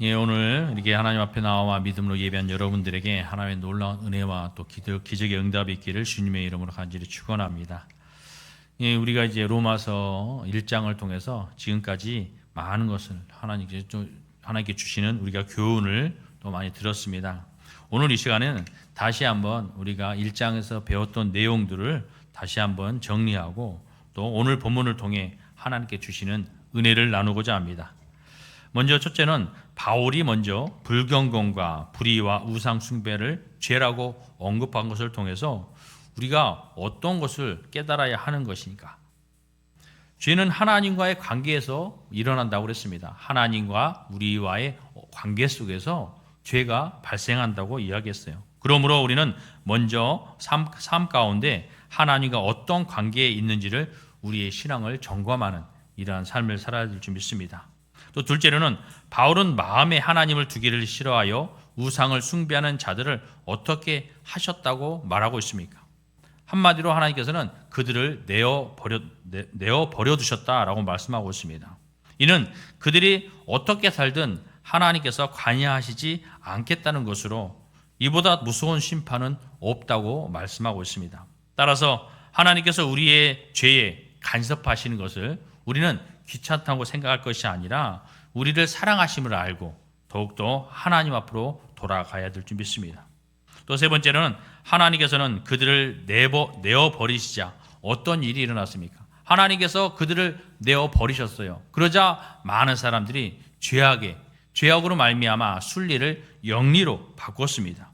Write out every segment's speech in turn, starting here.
예, 오늘 이렇게 하나님 앞에 나와 믿음으로 예배한 여러분들에게 하나님의 놀라운 은혜와 또 기적의 응답이 있기를 주님의 이름으로 간절히 축원합니다. 예, 우리가 이제 로마서 1장을 통해서 지금까지 많은 것을 하나님께 주시는 우리가 교훈을 또 많이 들었습니다. 오늘 이 시간에는 다시 한번 우리가 1장에서 배웠던 내용들을 다시 한번 정리하고 또 오늘 본문을 통해 하나님께 주시는 은혜를 나누고자 합니다. 먼저 첫째는 바울이 먼저 불경건과 불의와 우상 숭배를 죄라고 언급한 것을 통해서 우리가 어떤 것을 깨달아야 하는 것이니까. 죄는 하나님과의 관계에서 일어난다고 그랬습니다. 하나님과 우리와의 관계 속에서 죄가 발생한다고 이야기했어요. 그러므로 우리는 먼저 삶 가운데 하나님과 어떤 관계에 있는지를 우리의 신앙을 점검하는 이러한 삶을 살아야 될 줄 믿습니다. 또 둘째로는 바울은 마음에 하나님을 두기를 싫어하여 우상을 숭배하는 자들을 어떻게 하셨다고 말하고 있습니까? 한마디로 하나님께서는 그들을 내어 버려 두셨다라고 말씀하고 있습니다. 이는 그들이 어떻게 살든 하나님께서 관여하시지 않겠다는 것으로 이보다 무서운 심판은 없다고 말씀하고 있습니다. 따라서 하나님께서 우리의 죄에 간섭하시는 것을 우리는 귀찮다고 생각할 것이 아니라 우리를 사랑하심을 알고 더욱더 하나님 앞으로 돌아가야 될 줄 믿습니다. 또 세 번째는 하나님께서는 그들을 내어 버리시자 어떤 일이 일어났습니까? 하나님께서 그들을 내어 버리셨어요. 그러자 많은 사람들이 죄악으로 말미암아 순리를 영리로 바꿨습니다.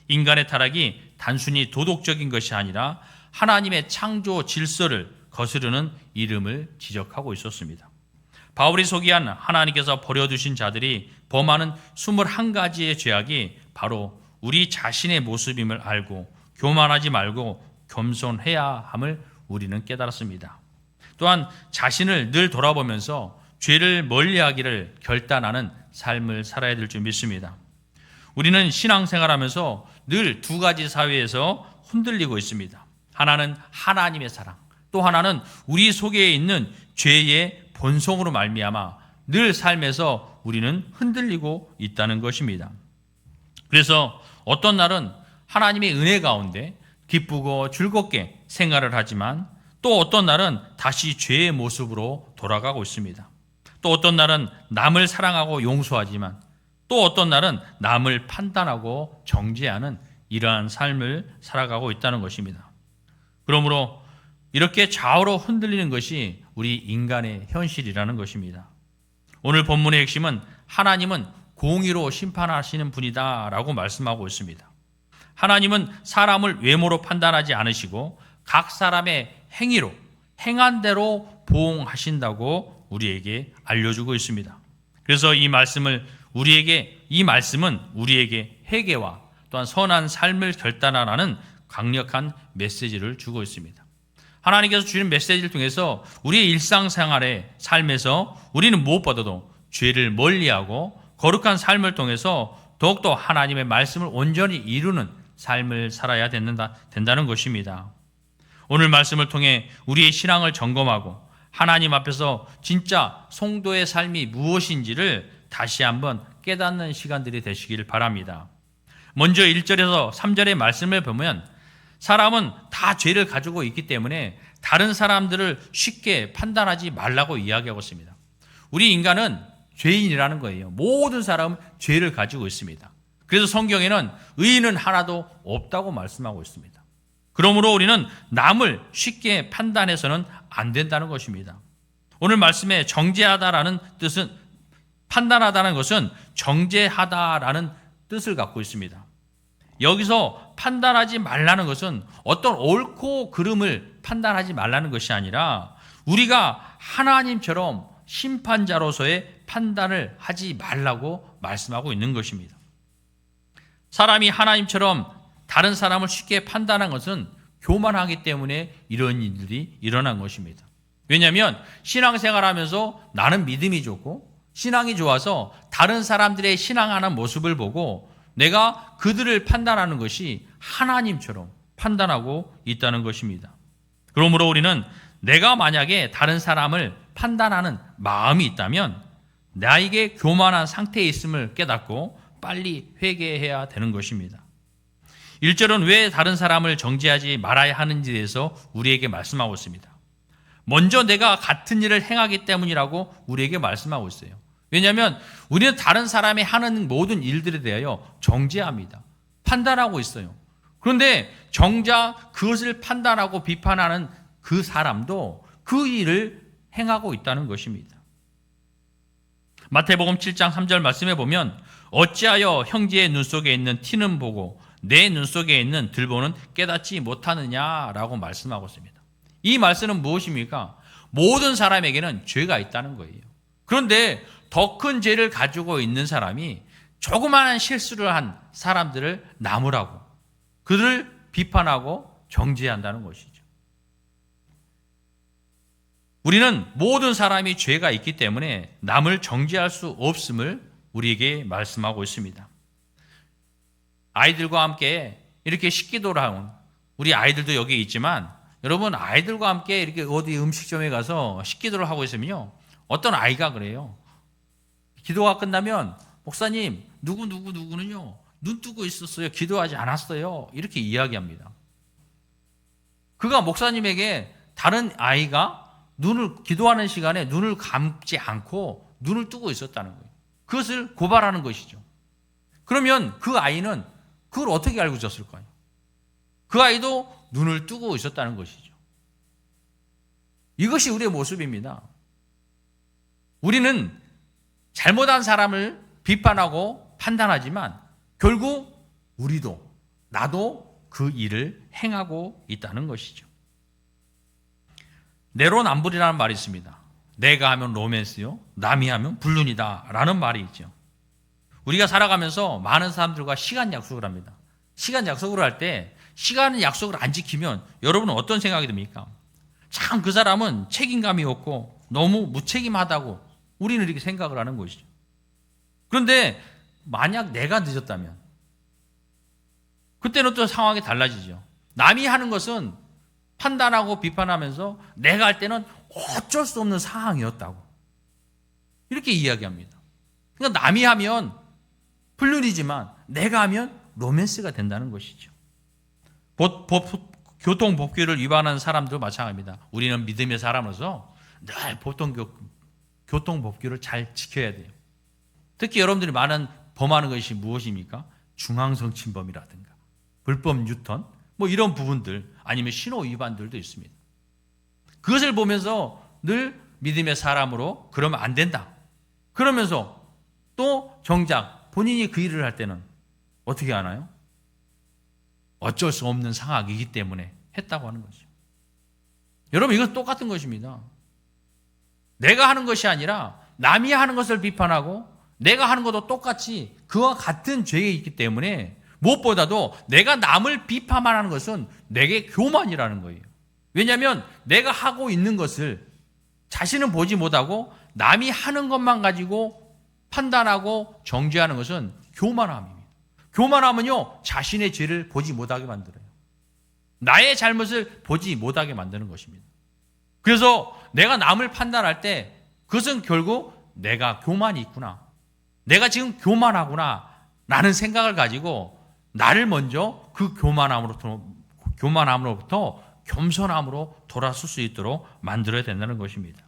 인간의 타락이 단순히 도덕적인 것이 아니라 하나님의 창조 질서를 거스르는 이름을 지적하고 있었습니다. 바울이 소개한 하나님께서 버려두신 자들이 범하는 21가지의 죄악이 바로 우리 자신의 모습임을 알고 교만하지 말고 겸손해야 함을 우리는 깨달았습니다. 또한 자신을 늘 돌아보면서 죄를 멀리하기를 결단하는 삶을 살아야 될 줄 믿습니다. 우리는 신앙생활하면서 늘 두 가지 사회에서 흔들리고 있습니다. 하나는 하나님의 사랑, 또 하나는 우리 속에 있는 죄의 본성으로 말미암아 늘 삶에서 우리는 흔들리고 있다는 것입니다. 그래서 어떤 날은 하나님의 은혜 가운데 기쁘고 즐겁게 생활을 하지만 또 어떤 날은 다시 죄의 모습으로 돌아가고 있습니다. 또 어떤 날은 남을 사랑하고 용서하지만 또 어떤 날은 남을 판단하고 정죄하는 이러한 삶을 살아가고 있다는 것입니다. 그러므로 이렇게 좌우로 흔들리는 것이 우리 인간의 현실이라는 것입니다. 오늘 본문의 핵심은 하나님은 공의로 심판하시는 분이다 라고 말씀하고 있습니다. 하나님은 사람을 외모로 판단하지 않으시고 각 사람의 행위로 행한 대로 보응하신다고 우리에게 알려주고 있습니다. 그래서 이 말씀은 우리에게 회개와 또한 선한 삶을 결단하라는 강력한 메시지를 주고 있습니다. 하나님께서 주신 메시지를 통해서 우리의 일상생활의 삶에서 우리는 무엇보다도 죄를 멀리하고 거룩한 삶을 통해서 더욱더 하나님의 말씀을 온전히 이루는 삶을 살아야 된다는 것입니다. 오늘 말씀을 통해 우리의 신앙을 점검하고 하나님 앞에서 진짜 성도의 삶이 무엇인지를 다시 한번 깨닫는 시간들이 되시길 바랍니다. 먼저 1절에서 3절의 말씀을 보면 사람은 다 죄를 가지고 있기 때문에 다른 사람들을 쉽게 판단하지 말라고 이야기하고 있습니다. 우리 인간은 죄인이라는 거예요. 모든 사람은 죄를 가지고 있습니다. 그래서 성경에는 의인은 하나도 없다고 말씀하고 있습니다. 그러므로 우리는 남을 쉽게 판단해서는 안 된다는 것입니다. 오늘 말씀에 정죄하다라는 뜻은 판단하다는 것은 정죄하다라는 뜻을 갖고 있습니다. 여기서 판단하지 말라는 것은 어떤 옳고 그름을 판단하지 말라는 것이 아니라 우리가 하나님처럼 심판자로서의 판단을 하지 말라고 말씀하고 있는 것입니다. 사람이 하나님처럼 다른 사람을 쉽게 판단한 것은 교만하기 때문에 이런 일들이 일어난 것입니다. 왜냐하면 신앙생활하면서 나는 믿음이 좋고 신앙이 좋아서 다른 사람들의 신앙하는 모습을 보고 내가 그들을 판단하는 것이 하나님처럼 판단하고 있다는 것입니다. 그러므로 우리는 내가 만약에 다른 사람을 판단하는 마음이 있다면 나에게 교만한 상태에 있음을 깨닫고 빨리 회개해야 되는 것입니다. 1절은 왜 다른 사람을 정죄하지 말아야 하는지에 대해서 우리에게 말씀하고 있습니다. 먼저 내가 같은 일을 행하기 때문이라고 우리에게 말씀하고 있어요. 왜냐하면 우리는 다른 사람이 하는 모든 일들에 대하여 정죄합니다. 판단하고 있어요. 그런데 정작 그것을 판단하고 비판하는 그 사람도 그 일을 행하고 있다는 것입니다. 마태복음 7장 3절 말씀에 보면 어찌하여 형제의 눈 속에 있는 티는 보고 내 눈 속에 있는 들보는 깨닫지 못하느냐라고 말씀하고 있습니다. 이 말씀은 무엇입니까? 모든 사람에게는 죄가 있다는 거예요. 그런데 더 큰 죄를 가지고 있는 사람이 조그마한 실수를 한 사람들을 나무라고 그들을 비판하고 정죄한다는 것이죠. 우리는 모든 사람이 죄가 있기 때문에 남을 정죄할 수 없음을 우리에게 말씀하고 있습니다. 아이들과 함께 이렇게 식기도를 하는 우리 아이들도 여기 있지만 여러분 아이들과 함께 이렇게 어디 음식점에 가서 식기도를 하고 있으면요. 어떤 아이가 그래요. 기도가 끝나면 목사님 누구는요. 눈 뜨고 있었어요. 기도하지 않았어요. 이렇게 이야기합니다. 그가 목사님에게 다른 아이가 기도하는 시간에 눈을 감지 않고 눈을 뜨고 있었다는 거예요. 그것을 고발하는 것이죠. 그러면 그 아이는 그걸 어떻게 알고 있었을까요? 그 아이도 눈을 뜨고 있었다는 것이죠. 이것이 우리의 모습입니다. 우리는 잘못한 사람을 비판하고 판단하지만 결국 나도 그 일을 행하고 있다는 것이죠. 내로남불이라는 말이 있습니다. 내가 하면 로맨스요, 남이 하면 불륜이다 라는 말이 있죠. 우리가 살아가면서 많은 사람들과 시간 약속을 합니다. 시간 약속을 할 때 시간 약속을 안 지키면 여러분은 어떤 생각이 듭니까? 참 그 사람은 책임감이 없고 너무 무책임하다고 우리는 이렇게 생각을 하는 것이죠. 그런데 만약 내가 늦었다면 그때는 또 상황이 달라지죠. 남이 하는 것은 판단하고 비판하면서 내가 할 때는 어쩔 수 없는 상황이었다고 이렇게 이야기합니다. 그러니까 남이 하면 불륜이지만 내가 하면 로맨스가 된다는 것이죠. 교통법규를 위반하는 사람도 마찬가지입니다. 우리는 믿음의 사람으로서 늘 교통법규를 잘 지켜야 돼요. 특히 여러분들이 범하는 것이 무엇입니까? 중앙성침범이라든가 불법 유턴 이런 부분들 아니면 신호 위반들도 있습니다. 그것을 보면서 늘 믿음의 사람으로 그러면 안 된다. 그러면서 또 정작 본인이 그 일을 할 때는 어떻게 하나요? 어쩔 수 없는 상황이기 때문에 했다고 하는 거죠. 여러분 이건 똑같은 것입니다. 내가 하는 것이 아니라 남이 하는 것을 비판하고 내가 하는 것도 똑같이 그와 같은 죄에 있기 때문에 무엇보다도 내가 남을 비판하는 것은 내게 교만이라는 거예요. 왜냐하면 내가 하고 있는 것을 자신은 보지 못하고 남이 하는 것만 가지고 판단하고 정죄하는 것은 교만함입니다. 교만함은요, 자신의 죄를 보지 못하게 만들어요. 나의 잘못을 보지 못하게 만드는 것입니다. 그래서 내가 남을 판단할 때 그것은 결국 내가 교만이 있구나. 내가 지금 교만하구나. 라는 생각을 가지고 나를 먼저 그 교만함으로부터 겸손함으로 돌아설 수 있도록 만들어야 된다는 것입니다.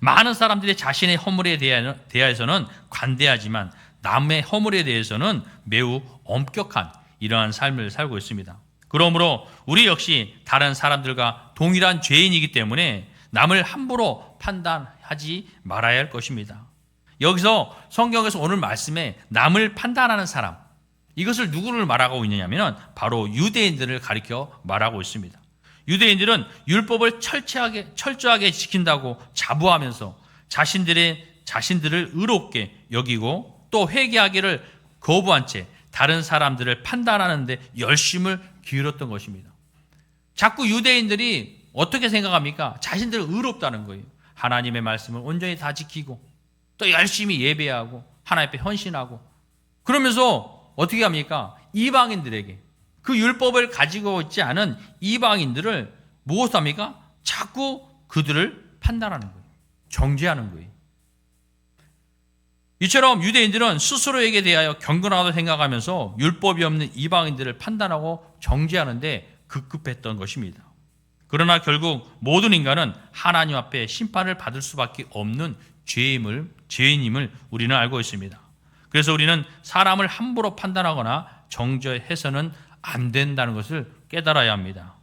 많은 사람들이 자신의 허물에 대해서는 관대하지만 남의 허물에 대해서는 매우 엄격한 이러한 삶을 살고 있습니다. 그러므로 우리 역시 다른 사람들과 동일한 죄인이기 때문에 남을 함부로 판단하지 말아야 할 것입니다. 여기서 성경에서 오늘 말씀에 남을 판단하는 사람, 이것을 누구를 말하고 있느냐면 바로 유대인들을 가리켜 말하고 있습니다. 유대인들은 율법을 철저하게 지킨다고 자부하면서 자신들을 의롭게 여기고 또 회개하기를 거부한 채 다른 사람들을 판단하는 데 열심을 기울였던 것입니다. 자꾸 유대인들이 어떻게 생각합니까? 자신들은 의롭다는 거예요. 하나님의 말씀을 온전히 다 지키고 또 열심히 예배하고 하나님 앞에 헌신하고 그러면서 어떻게 합니까? 이방인들에게 그 율법을 가지고 있지 않은 이방인들을 무엇합니까? 자꾸 그들을 판단하는 거예요. 정죄하는 거예요. 이처럼 유대인들은 스스로에게 대하여 경건하다고 생각하면서 율법이 없는 이방인들을 판단하고 정죄하는데 급급했던 것입니다. 그러나 결국 모든 인간은 하나님 앞에 심판을 받을 수밖에 없는 죄인임을 우리는 알고 있습니다. 그래서 우리는 사람을 함부로 판단하거나 정죄해서는 안 된다는 것을 깨달아야 합니다.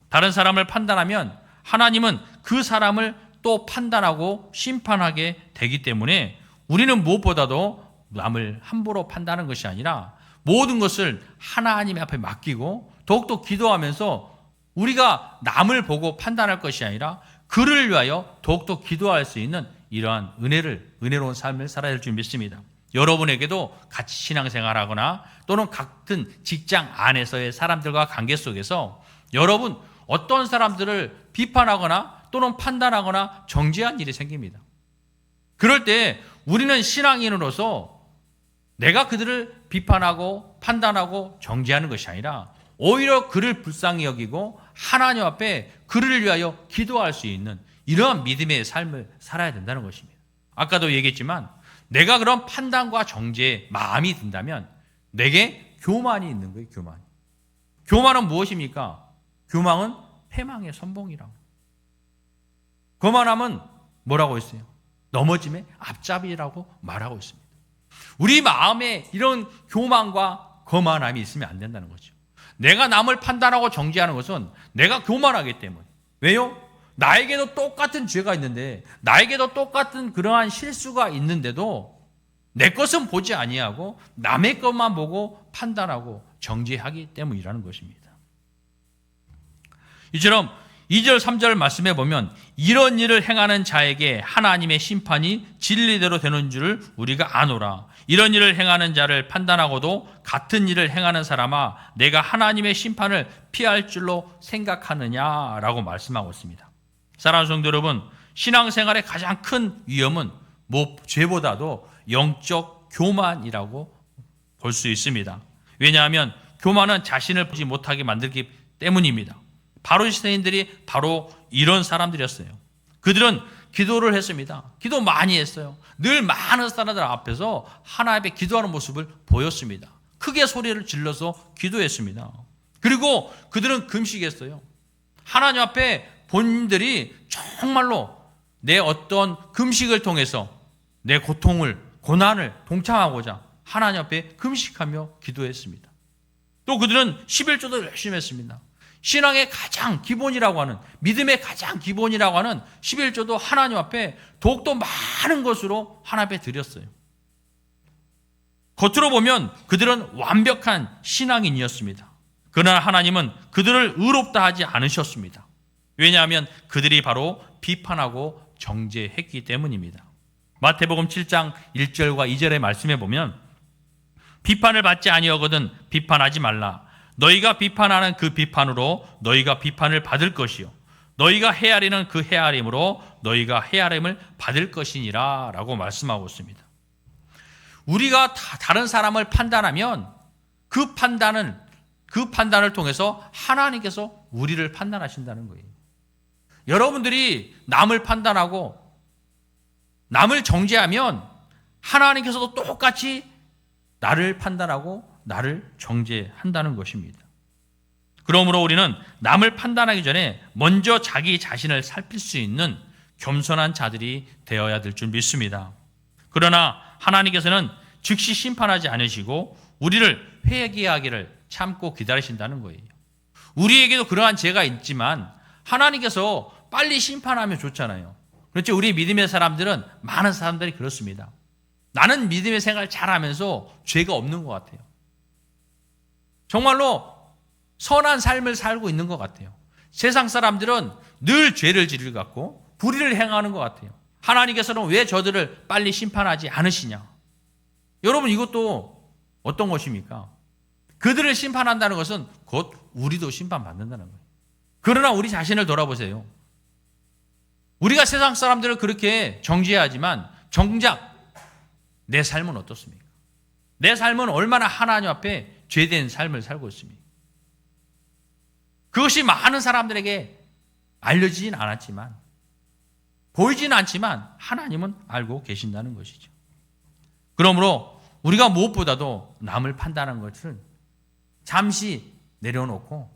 다른 사람을 판단하면 하나님은 그 사람을 또 판단하고 심판하게 되기 때문에 우리는 무엇보다도 남을 함부로 판단하는 것이 아니라 모든 것을 하나님 앞에 맡기고 더욱더 기도하면서 우리가 남을 보고 판단할 것이 아니라 그를 위하여 더욱더 기도할 수 있는 이러한 은혜로운 삶을 살아야 될 줄 믿습니다. 여러분에게도 같이 신앙생활하거나 또는 같은 직장 안에서의 사람들과 관계 속에서 여러분 어떤 사람들을 비판하거나 또는 판단하거나 정죄한 일이 생깁니다. 그럴 때 우리는 신앙인으로서 내가 그들을 비판하고 판단하고 정죄하는 것이 아니라 오히려 그를 불쌍히 여기고 하나님 앞에 그를 위하여 기도할 수 있는 이러한 믿음의 삶을 살아야 된다는 것입니다. 아까도 얘기했지만 내가 그런 판단과 정죄에 마음이 든다면 내게 교만이 있는 거예요. 교만은 무엇입니까? 교만은 패망의 선봉이라고. 거만함은 뭐라고 했어요? 넘어짐의 앞잡이라고 말하고 있습니다. 우리 마음에 이런 교만과 거만함이 있으면 안 된다는 거죠. 내가 남을 판단하고 정죄하는 것은 내가 교만하기 때문에. 왜요? 나에게도 똑같은 죄가 있는데 나에게도 똑같은 그러한 실수가 있는데도 내 것은 보지 아니하고 남의 것만 보고 판단하고 정죄하기 때문이라는 것입니다. 이처럼 2절 3절 말씀해 보면 이런 일을 행하는 자에게 하나님의 심판이 진리대로 되는 줄을 우리가 아노라. 이런 일을 행하는 자를 판단하고도 같은 일을 행하는 사람아 내가 하나님의 심판을 피할 줄로 생각하느냐라고 말씀하고 있습니다. 사랑하는 성도 여러분, 신앙생활의 가장 큰 위험은 죄보다도 영적 교만이라고 볼 수 있습니다. 왜냐하면 교만은 자신을 보지 못하게 만들기 때문입니다. 바리새인들이 바로 이런 사람들이었어요. 그들은 기도를 했습니다. 기도 많이 했어요. 늘 많은 사람들 앞에서 하나님 앞에 기도하는 모습을 보였습니다. 크게 소리를 질러서 기도했습니다. 그리고 그들은 금식했어요. 하나님 앞에 본인들이 정말로 내 어떤 금식을 통해서 내 고난을 동참하고자 하나님 앞에 금식하며 기도했습니다. 또 그들은 11조도 열심히 했습니다. 신앙의 가장 기본이라고 하는, 믿음의 가장 기본이라고 하는 11조도 하나님 앞에 더욱더 많은 것으로 하나님 앞에 드렸어요. 겉으로 보면 그들은 완벽한 신앙인이었습니다. 그러나 하나님은 그들을 의롭다 하지 않으셨습니다. 왜냐하면 그들이 바로 비판하고 정죄했기 때문입니다. 마태복음 7장 1절과 2절의 말씀에 보면 비판을 받지 아니하거든 비판하지 말라. 너희가 비판하는 그 비판으로 너희가 비판을 받을 것이요 너희가 헤아리는 그 헤아림으로 너희가 헤아림을 받을 것이니라 라고 말씀하고 있습니다. 우리가 다른 사람을 판단하면 그 판단을 통해서 하나님께서 우리를 판단하신다는 거예요. 여러분들이 남을 판단하고 남을 정죄하면 하나님께서도 똑같이 나를 판단하고 나를 정죄한다는 것입니다. 그러므로 우리는 남을 판단하기 전에 먼저 자기 자신을 살필 수 있는 겸손한 자들이 되어야 될 줄 믿습니다. 그러나 하나님께서는 즉시 심판하지 않으시고 우리를 회개하기를 참고 기다리신다는 거예요. 우리에게도 그러한 죄가 있지만 하나님께서 빨리 심판하면 좋잖아요. 그렇죠? 우리 믿음의 사람들은 많은 사람들이 그렇습니다. 나는 믿음의 생활 잘하면서 죄가 없는 것 같아요. 정말로 선한 삶을 살고 있는 것 같아요. 세상 사람들은 늘 죄를 지를 것 같고 불의를 행하는 것 같아요. 하나님께서는 왜 저들을 빨리 심판하지 않으시냐? 여러분 이것도 어떤 것입니까? 그들을 심판한다는 것은 곧 우리도 심판받는다는 거예요. 그러나 우리 자신을 돌아보세요. 우리가 세상 사람들을 그렇게 정죄하지만 정작 내 삶은 어떻습니까? 내 삶은 얼마나 하나님 앞에 죄된 삶을 살고 있습니까? 그것이 많은 사람들에게 알려지진 않았지만 보이지는 않지만 하나님은 알고 계신다는 것이죠. 그러므로 우리가 무엇보다도 남을 판단하는 것을 잠시 내려놓고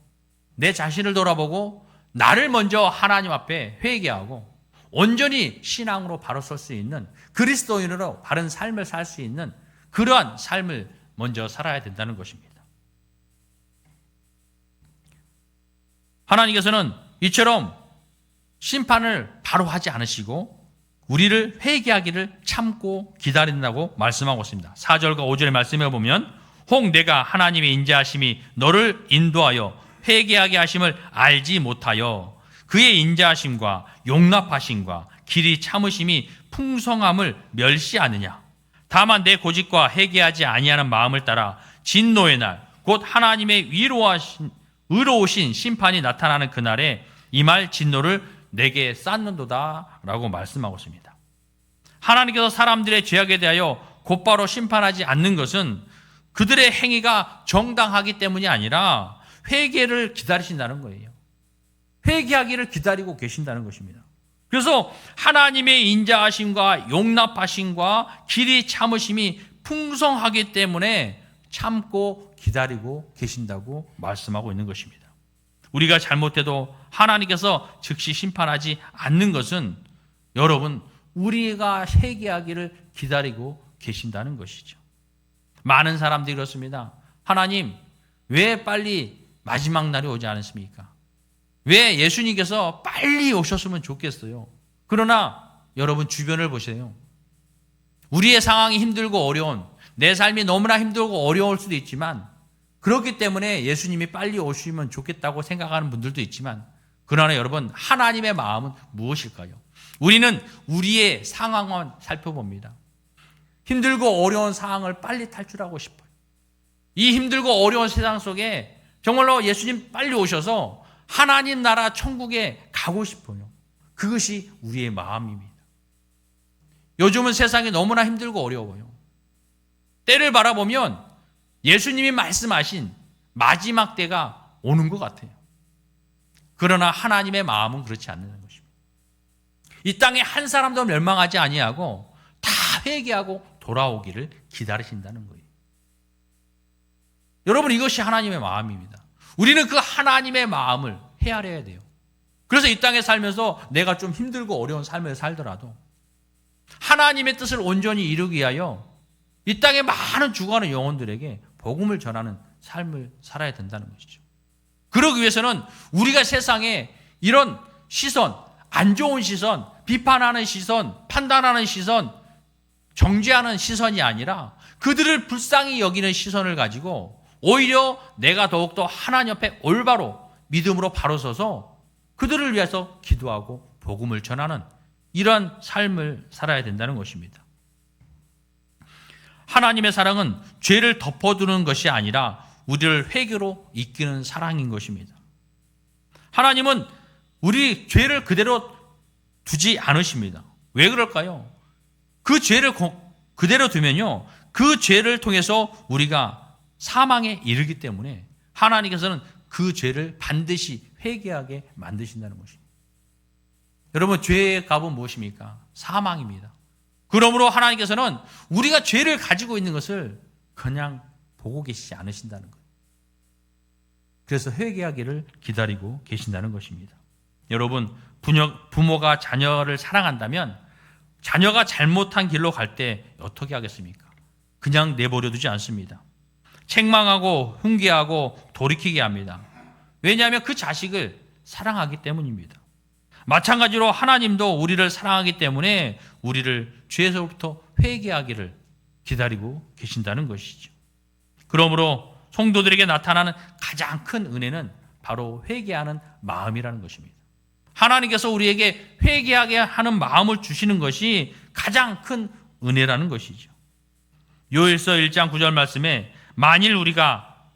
내 자신을 돌아보고 나를 먼저 하나님 앞에 회개하고 온전히 신앙으로 바로 설 수 있는, 그리스도인으로 바른 삶을 살 수 있는 그러한 삶을 먼저 살아야 된다는 것입니다. 하나님께서는 이처럼 심판을 바로 하지 않으시고 우리를 회개하기를 참고 기다린다고 말씀하고 있습니다. 4절과 5절의 말씀에 보면 혹 내가 하나님의 인자하심이 너를 인도하여 회개하게 하심을 알지 못하여 그의 인자하심과 용납하심과 길이 참으심이 풍성함을 멸시하느냐. 다만 내 고집과 회개하지 아니하는 마음을 따라 진노의 날 곧 하나님의 의로우신 심판이 나타나는 그날에 이 말 진노를 내게 쌓는도다 라고 말씀하고 있습니다. 하나님께서 사람들의 죄악에 대하여 곧바로 심판하지 않는 것은 그들의 행위가 정당하기 때문이 아니라 회개를 기다리신다는 거예요. 회개하기를 기다리고 계신다는 것입니다. 그래서 하나님의 인자하심과 용납하심과 길이 참으심이 풍성하기 때문에 참고 기다리고 계신다고 말씀하고 있는 것입니다. 우리가 잘못해도 하나님께서 즉시 심판하지 않는 것은 여러분 우리가 회개하기를 기다리고 계신다는 것이죠. 많은 사람들이 그렇습니다. 하나님 왜 빨리 마지막 날이 오지 않습니까? 왜 예수님께서 빨리 오셨으면 좋겠어요? 그러나 여러분 주변을 보세요. 우리의 상황이 힘들고 어려운, 내 삶이 너무나 힘들고 어려울 수도 있지만 그렇기 때문에 예수님이 빨리 오시면 좋겠다고 생각하는 분들도 있지만 그러나 여러분 하나님의 마음은 무엇일까요? 우리는 우리의 상황만 살펴봅니다. 힘들고 어려운 상황을 빨리 탈출하고 싶어요. 이 힘들고 어려운 세상 속에 정말로 예수님 빨리 오셔서 하나님 나라 천국에 가고 싶어요. 그것이 우리의 마음입니다. 요즘은 세상이 너무나 힘들고 어려워요. 때를 바라보면 예수님이 말씀하신 마지막 때가 오는 것 같아요. 그러나 하나님의 마음은 그렇지 않는 것입니다. 이 땅에 한 사람도 멸망하지 아니하고 다 회개하고 돌아오기를 기다리신다는 거예요. 여러분 이것이 하나님의 마음입니다. 우리는 그 하나님의 마음을 헤아려야 돼요. 그래서 이 땅에 살면서 내가 좀 힘들고 어려운 삶을 살더라도 하나님의 뜻을 온전히 이루기 위하여 이 땅에 많은 죽어가는 영혼들에게 복음을 전하는 삶을 살아야 된다는 것이죠. 그러기 위해서는 우리가 세상에 이런 시선, 안 좋은 시선, 비판하는 시선, 판단하는 시선, 정죄하는 시선이 아니라 그들을 불쌍히 여기는 시선을 가지고 오히려 내가 더욱더 하나님 옆에 올바로 믿음으로 바로 서서 그들을 위해서 기도하고 복음을 전하는 이러한 삶을 살아야 된다는 것입니다. 하나님의 사랑은 죄를 덮어두는 것이 아니라 우리를 회개로 이끄는 사랑인 것입니다. 하나님은 우리 죄를 그대로 두지 않으십니다. 왜 그럴까요? 그 죄를 그대로 두면요, 그 죄를 통해서 우리가 사망에 이르기 때문에 하나님께서는 그 죄를 반드시 회개하게 만드신다는 것입니다. 여러분 죄의 값은 무엇입니까? 사망입니다. 그러므로 하나님께서는 우리가 죄를 가지고 있는 것을 그냥 보고 계시지 않으신다는 거예요. 그래서 회개하기를 기다리고 계신다는 것입니다. 여러분 부모가 자녀를 사랑한다면 자녀가 잘못한 길로 갈 때 어떻게 하겠습니까? 그냥 내버려 두지 않습니다. 책망하고 훈계하고 돌이키게 합니다. 왜냐하면 그 자식을 사랑하기 때문입니다. 마찬가지로 하나님도 우리를 사랑하기 때문에 우리를 죄에서부터 회개하기를 기다리고 계신다는 것이죠. 그러므로 성도들에게 나타나는 가장 큰 은혜는 바로 회개하는 마음이라는 것입니다. 하나님께서 우리에게 회개하게 하는 마음을 주시는 것이 가장 큰 은혜라는 것이죠. 요엘서 1장 9절 말씀에 만일 우리가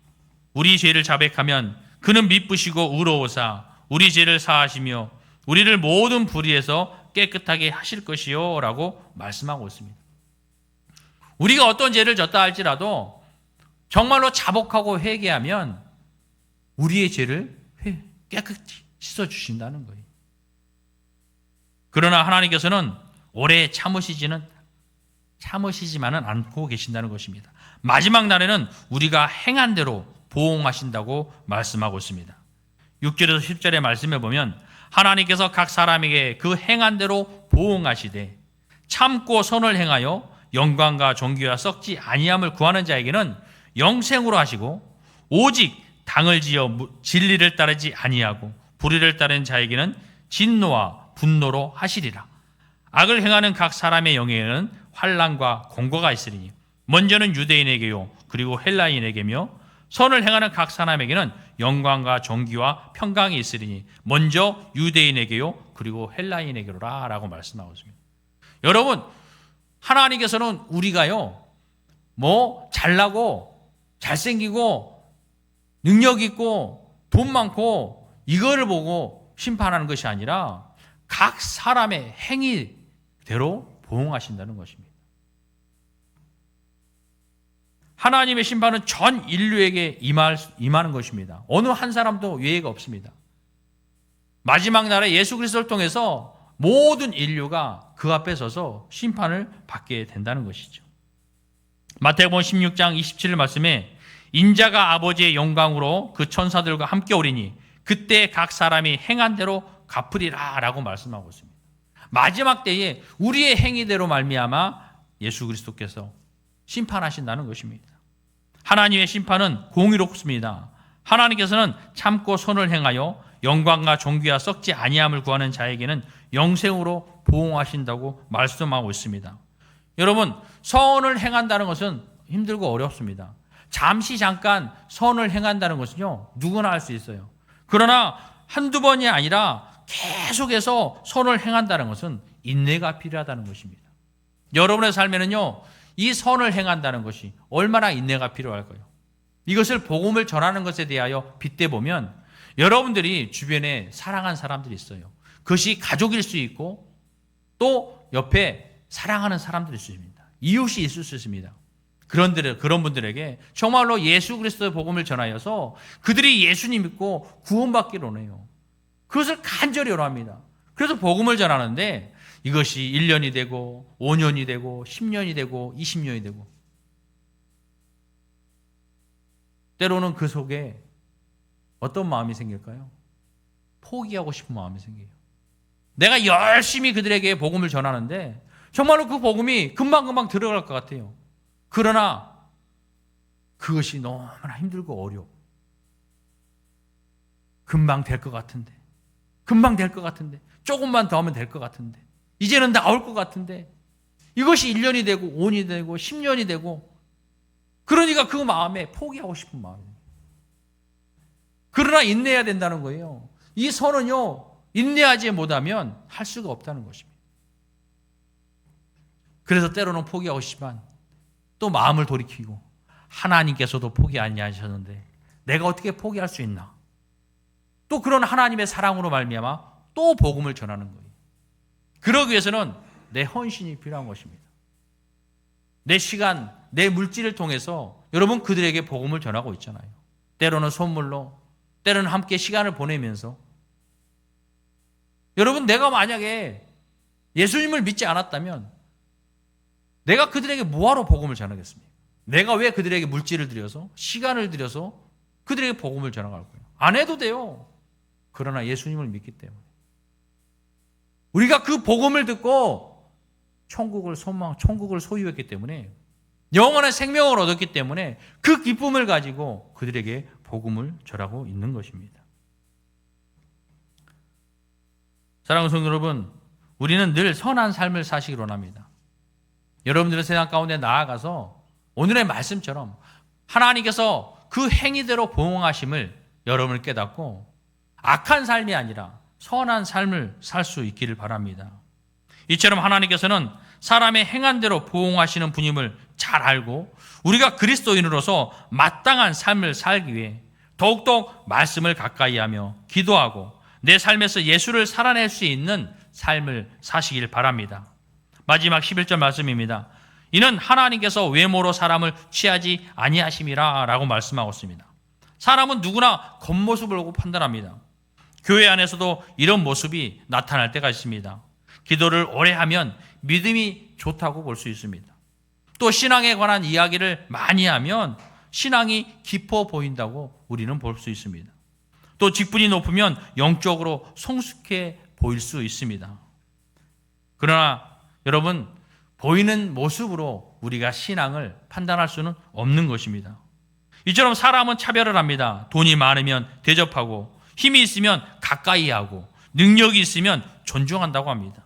우리 죄를 자백하면 그는 미쁘시고 의로우사 우리 죄를 사하시며 우리를 모든 불의에서 깨끗하게 하실 것이요 라고 말씀하고 있습니다. 우리가 어떤 죄를 졌다 할지라도 정말로 자복하고 회개하면 우리의 죄를 깨끗이 씻어주신다는 거예요. 그러나 하나님께서는 오래 참으시지는 참으시지만은 않고 계신다는 것입니다. 마지막 날에는 우리가 행한 대로 보응하신다고 말씀하고 있습니다. 6절에서 10절의 말씀에 보면 하나님께서 각 사람에게 그 행한 대로 보응하시되 참고 선을 행하여 영광과 존귀와 썩지 아니함을 구하는 자에게는 영생으로 하시고 오직 당을 지어 진리를 따르지 아니하고 불의를 따르는 자에게는 진노와 분노로 하시리라. 악을 행하는 각 사람의 영에는 환난과 공고가 있으리니 먼저는 유대인에게요 그리고 헬라인에게며 선을 행하는 각 사람에게는 영광과 존귀와 평강이 있으리니 먼저 유대인에게요 그리고 헬라인에게로라 라고 말씀하고 있습니다. 여러분, 하나님께서는 우리가요 잘나고 잘생기고 능력 있고 돈 많고 이거를 보고 심판하는 것이 아니라 각 사람의 행위대로 보응하신다는 것입니다. 하나님의 심판은 전 인류에게 임하는 것입니다. 어느 한 사람도 예외가 없습니다. 마지막 날에 예수 그리스도를 통해서 모든 인류가 그 앞에 서서 심판을 받게 된다는 것이죠. 마태복음 16장 27절 말씀에 인자가 아버지의 영광으로 그 천사들과 함께 오리니 그때 각 사람이 행한 대로 갚으리라 라고 말씀하고 있습니다. 마지막 때에 우리의 행위대로 말미암아 예수 그리스도께서 심판하신다는 것입니다. 하나님의 심판은 공의롭습니다. 하나님께서는 참고 선을 행하여 영광과 존귀와 썩지 아니함을 구하는 자에게는 영생으로 보응하신다고 말씀하고 있습니다. 여러분, 선을 행한다는 것은 힘들고 어렵습니다. 잠시 잠깐 선을 행한다는 것은요 누구나 할 수 있어요. 그러나 한두 번이 아니라 계속해서 선을 행한다는 것은 인내가 필요하다는 것입니다. 여러분의 삶에는요 이 선을 행한다는 것이 얼마나 인내가 필요할까요? 이것을 복음을 전하는 것에 대하여 빗대보면 여러분들이 주변에 사랑하는 사람들이 있어요. 그것이 가족일 수 있고 또 옆에 사랑하는 사람들이 있습니다. 이웃이 있을 수 있습니다. 그런 분들에게 정말로 예수 그리스도의 복음을 전하여서 그들이 예수님 믿고 구원받기를 원해요. 그것을 간절히 원합니다. 그래서 복음을 전하는데 이것이 1년이 되고 5년이 되고 10년이 되고 20년이 되고 때로는 그 속에 어떤 마음이 생길까요? 포기하고 싶은 마음이 생겨요. 내가 열심히 그들에게 복음을 전하는데 정말로 그 복음이 금방금방 들어갈 것 같아요. 그러나 그것이 너무나 힘들고 어려워. 금방 될 것 같은데, 조금만 더 하면 될 것 같은데, 이제는 나올 것 같은데, 이것이 1년이 되고 5년이 되고 10년이 되고, 그러니까 그 마음에 포기하고 싶은 마음이에요. 그러나 인내해야 된다는 거예요. 이 선은요 인내하지 못하면 할 수가 없다는 것입니다. 그래서 때로는 포기하고 싶지만 또 마음을 돌이키고 하나님께서도 포기 아니하셨는데 내가 어떻게 포기할 수 있나? 또 그런 하나님의 사랑으로 말미암아 또 복음을 전하는 거예요. 그러기 위해서는 내 헌신이 필요한 것입니다. 내 시간, 내 물질을 통해서 여러분 그들에게 복음을 전하고 있잖아요. 때로는 선물로, 때로는 함께 시간을 보내면서. 여러분, 내가 만약에 예수님을 믿지 않았다면 내가 그들에게 뭐하러 복음을 전하겠습니까? 내가 왜 그들에게 물질을 들여서 시간을 들여서 그들에게 복음을 전하갈 거예요? 안 해도 돼요. 그러나 예수님을 믿기 때문에 우리가 그 복음을 듣고 천국을 소유했기 때문에 영원한 생명을 얻었기 때문에 그 기쁨을 가지고 그들에게 복음을 전하고 있는 것입니다. 사랑하는 성도 여러분, 우리는 늘 선한 삶을 사시기 원합니다. 여러분들의 세상 가운데 나아가서 오늘의 말씀처럼 하나님께서 그 행위대로 보응하심을 여러분을 깨닫고 악한 삶이 아니라 선한 삶을 살 수 있기를 바랍니다. 이처럼 하나님께서는 사람의 행한 대로 보응하시는 분임을 잘 알고 우리가 그리스도인으로서 마땅한 삶을 살기 위해 더욱더 말씀을 가까이 하며 기도하고 내 삶에서 예수를 살아낼 수 있는 삶을 사시길 바랍니다. 마지막 11절 말씀입니다. 이는 하나님께서 외모로 사람을 취하지 아니하심이라 라고 말씀하고 있습니다. 사람은 누구나 겉모습을 보고 판단합니다. 교회 안에서도 이런 모습이 나타날 때가 있습니다. 기도를 오래 하면 믿음이 좋다고 볼 수 있습니다. 또 신앙에 관한 이야기를 많이 하면 신앙이 깊어 보인다고 우리는 볼 수 있습니다. 또 직분이 높으면 영적으로 성숙해 보일 수 있습니다. 그러나 여러분, 보이는 모습으로 우리가 신앙을 판단할 수는 없는 것입니다. 이처럼 사람은 차별을 합니다. 돈이 많으면 대접하고, 힘이 있으면 가까이 하고, 능력이 있으면 존중한다고 합니다.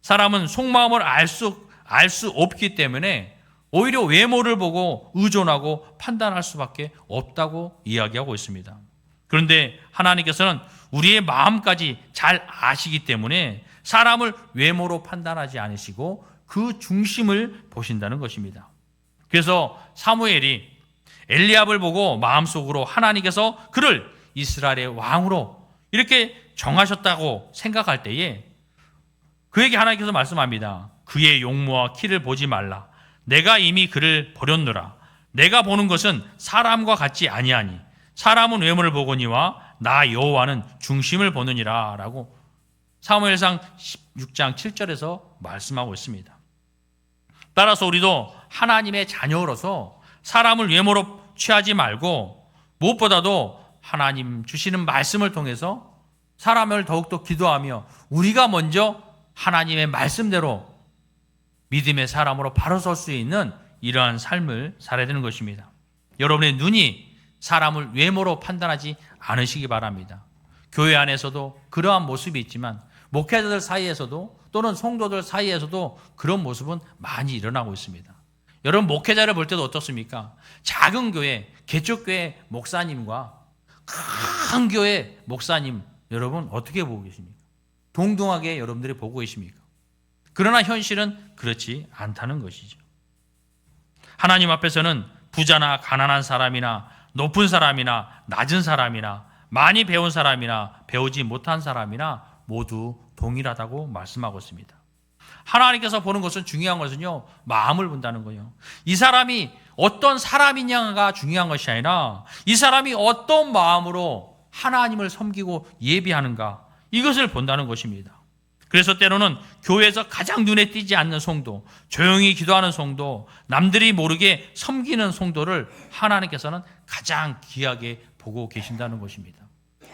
사람은 속마음을 알 수 없기 때문에 오히려 외모를 보고 의존하고 판단할 수밖에 없다고 이야기하고 있습니다. 그런데 하나님께서는 우리의 마음까지 잘 아시기 때문에 사람을 외모로 판단하지 않으시고 그 중심을 보신다는 것입니다. 그래서 사무엘이 엘리압을 보고 마음속으로 하나님께서 그를 이스라엘의 왕으로 이렇게 정하셨다고 생각할 때에 그에게 하나님께서 말씀합니다. 그의 용모와 키를 보지 말라. 내가 이미 그를 버렸노라. 내가 보는 것은 사람과 같지 아니하니 사람은 외모를 보거니와 나 여호와는 중심을 보느니라 라고 사무엘상 16장 7절에서 말씀하고 있습니다. 따라서 우리도 하나님의 자녀로서 사람을 외모로 취하지 말고 무엇보다도 하나님 주시는 말씀을 통해서 사람을 더욱더 기도하며 우리가 먼저 하나님의 말씀대로 믿음의 사람으로 바로 설 수 있는 이러한 삶을 살아야 되는 것입니다. 여러분의 눈이 사람을 외모로 판단하지 않으시기 바랍니다. 교회 안에서도 그러한 모습이 있지만 목회자들 사이에서도 또는 성도들 사이에서도 그런 모습은 많이 일어나고 있습니다. 여러분, 목회자를 볼 때도 어떻습니까? 작은 교회, 개척교회 목사님과 큰 교회 목사님, 여러분 어떻게 보고 계십니까? 동등하게 여러분들이 보고 계십니까? 그러나 현실은 그렇지 않다는 것이죠. 하나님 앞에서는 부자나 가난한 사람이나 높은 사람이나 낮은 사람이나 많이 배운 사람이나 배우지 못한 사람이나 모두 동일하다고 말씀하고 있습니다. 하나님께서 보는 것은 중요한 것은요, 마음을 본다는 거예요. 이 사람이 어떤 사람이냐가 중요한 것이 아니라 이 사람이 어떤 마음으로 하나님을 섬기고 예비하는가, 이것을 본다는 것입니다. 그래서 때로는 교회에서 가장 눈에 띄지 않는 성도, 조용히 기도하는 성도, 남들이 모르게 섬기는 성도를 하나님께서는 가장 귀하게 보고 계신다는 것입니다.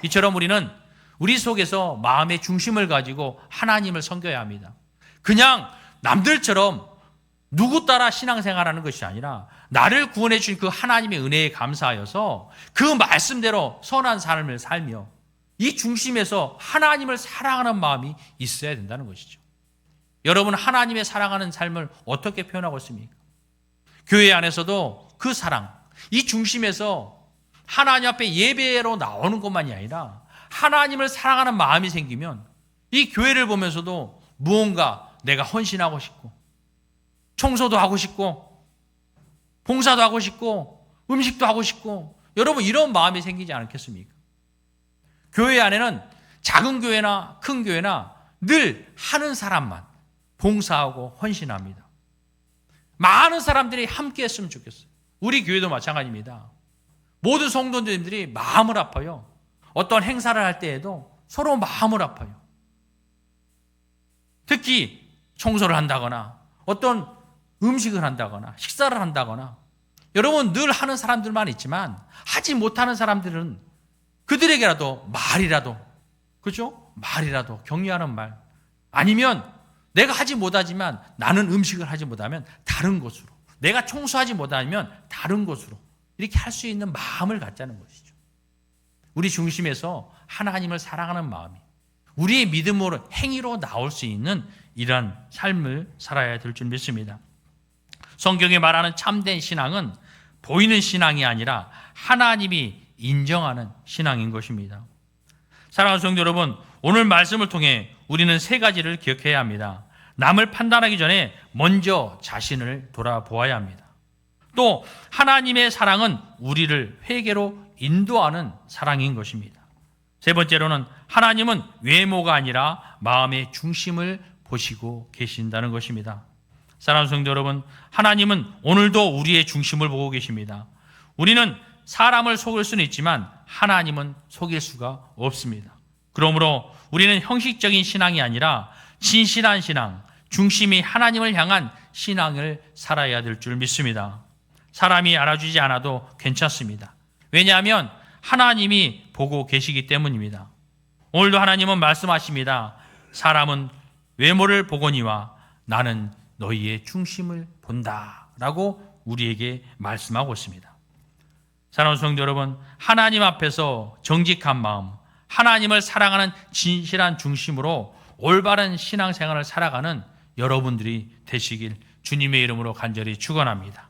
이처럼 우리는 우리 속에서 마음의 중심을 가지고 하나님을 섬겨야 합니다. 그냥 남들처럼 누구 따라 신앙생활하는 것이 아니라 나를 구원해 주신 그 하나님의 은혜에 감사하여서 그 말씀대로 선한 삶을 살며 이 중심에서 하나님을 사랑하는 마음이 있어야 된다는 것이죠. 여러분, 하나님의 사랑하는 삶을 어떻게 표현하고 있습니까? 교회 안에서도 그 사랑, 이 중심에서 하나님 앞에 예배로 나오는 것만이 아니라 하나님을 사랑하는 마음이 생기면 이 교회를 보면서도 무언가 내가 헌신하고 싶고 청소도 하고 싶고 봉사도 하고 싶고 음식도 하고 싶고, 여러분 이런 마음이 생기지 않겠습니까? 교회 안에는 작은 교회나 큰 교회나 늘 하는 사람만 봉사하고 헌신합니다. 많은 사람들이 함께 했으면 좋겠어요. 우리 교회도 마찬가지입니다. 모든 성도님들이 마음을 아파요. 어떤 행사를 할 때에도 서로 마음을 아파요. 특히 청소를 한다거나 어떤 음식을 한다거나 식사를 한다거나, 여러분 늘 하는 사람들만 있지만 하지 못하는 사람들은 그들에게라도 말이라도, 그렇죠? 말이라도, 격려하는 말, 아니면 내가 하지 못하지만 나는 음식을 하지 못하면 다른 곳으로, 내가 청소하지 못하면 다른 곳으로 이렇게 할 수 있는 마음을 갖자는 것이죠. 우리 중심에서 하나님을 사랑하는 마음이 우리의 믿음으로 행위로 나올 수 있는 이러한 삶을 살아야 될 줄 믿습니다. 성경에 말하는 참된 신앙은 보이는 신앙이 아니라 하나님이 인정하는 신앙인 것입니다. 사랑하는 성도 여러분, 오늘 말씀을 통해 우리는 세 가지를 기억해야 합니다. 남을 판단하기 전에 먼저 자신을 돌아보아야 합니다. 또 하나님의 사랑은 우리를 회개로 인도하는 사랑인 것입니다. 세 번째로는 하나님은 외모가 아니라 마음의 중심을 보시고 계신다는 것입니다. 사랑하는 성도 여러분, 하나님은 오늘도 우리의 중심을 보고 계십니다. 우리는 사람을 속일 수는 있지만 하나님은 속일 수가 없습니다. 그러므로 우리는 형식적인 신앙이 아니라 진실한 신앙, 중심이 하나님을 향한 신앙을 살아야 될 줄 믿습니다. 사람이 알아주지 않아도 괜찮습니다. 왜냐하면 하나님이 보고 계시기 때문입니다. 오늘도 하나님은 말씀하십니다. 사람은 외모를 보거니와 나는 너희의 중심을 본다 라고 우리에게 말씀하고 있습니다. 사랑하는 성도 여러분, 하나님 앞에서 정직한 마음, 하나님을 사랑하는 진실한 중심으로 올바른 신앙생활을 살아가는 여러분들이 되시길 주님의 이름으로 간절히 축원합니다.